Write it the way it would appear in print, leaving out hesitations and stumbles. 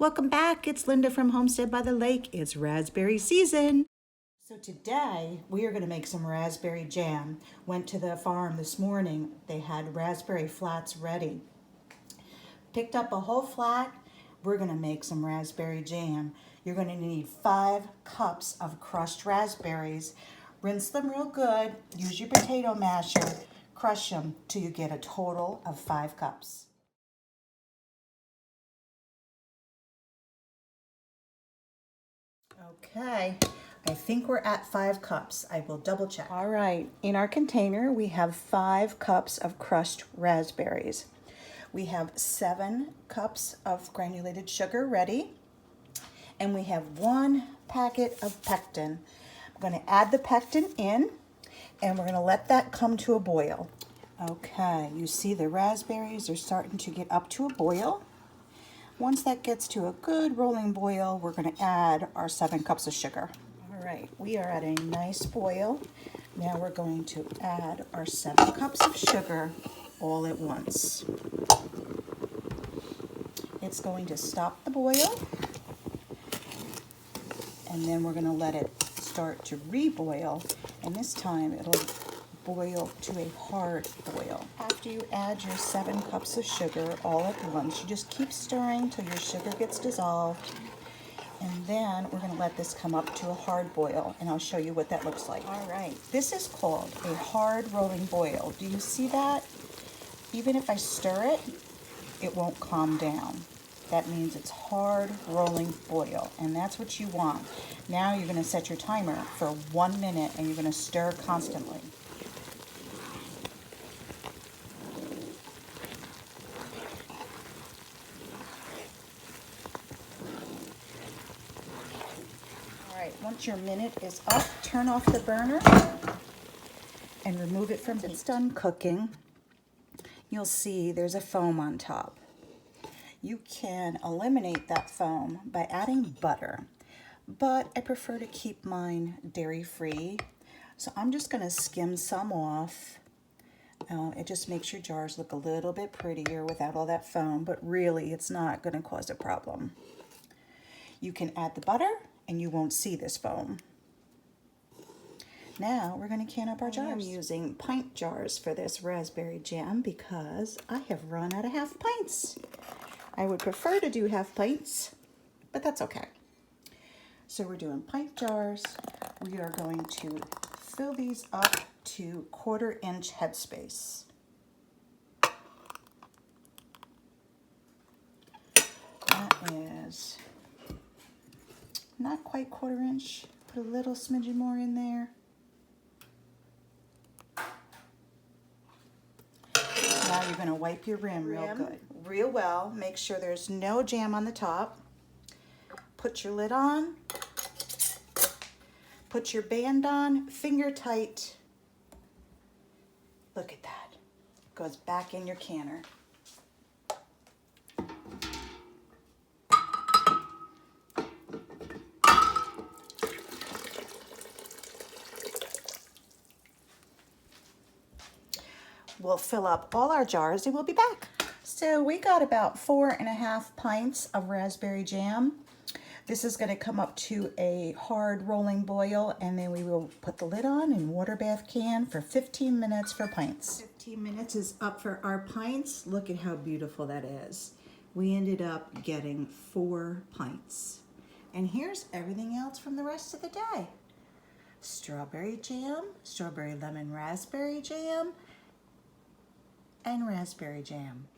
Welcome back. It's Linda from Homestead by the Lake. It's raspberry season. So today we are going to make some raspberry jam. Went to the farm this morning. They had raspberry flats ready. Picked up a whole flat. We're going to make some raspberry jam. You're going to need 5 cups of crushed raspberries. Rinse them real good. Use your potato masher. Crush them till you get a total of 5 cups. Okay, I think we're at 5 cups. I will double check. All right, in our container we have 5 cups of crushed raspberries. We have 7 cups of granulated sugar ready, and we have 1 packet of pectin. I'm going to add the pectin in, and we're going to let that come to a boil. Okay, you see the raspberries are starting to get up to a boil. Once that gets to a good rolling boil, we're going to add our 7 cups of sugar. All right, we are at a nice boil. Now we're going to add our 7 cups of sugar all at once. It's going to stop the boil, and then we're going to let it start to reboil, and this time it'll boil to a hard boil. After you add your 7 cups of sugar all at once, you just keep stirring till your sugar gets dissolved, and then we're going to let this come up to a hard boil, and I'll show you what that looks like. All right, this is called a hard rolling boil. Do you see that? Even if I stir it, it won't calm down. That means it's hard rolling boil, and that's what you want. Now you're going to set your timer for 1 minute, and you're going to stir constantly. Once your minute is up, turn off the burner and remove it from heat. It's done cooking. You'll see there's a foam on top. You can eliminate that foam by adding butter, but I prefer to keep mine dairy-free. So I'm just going to skim some off. It just makes your jars look a little bit prettier without all that foam, but really it's not going to cause a problem. You can add the butter and you won't see this foam. Now we're going to can up our jars. I'm using pint jars for this raspberry jam because I have run out of half pints. I would prefer to do half pints, but that's okay. So we're doing pint jars. We are going to fill these up to 1/4 inch headspace. That is not quite 1/4 inch. Put a little smidgen more in there. Now you're going to wipe your rim real well. Make sure there's no jam on the top. Put your lid on. Put your band on, finger tight. Look at that. Goes back in your canner. We'll fill up all our jars and we'll be back. So we got about 4.5 pints of raspberry jam. This is going to come up to a hard rolling boil, and then we will put the lid on and water bath can for 15 minutes for pints. 15 minutes is up for our pints. Look at how beautiful that is. We ended up getting 4 pints. And here's everything else from the rest of the day. Strawberry jam, strawberry lemon raspberry jam, and raspberry jam.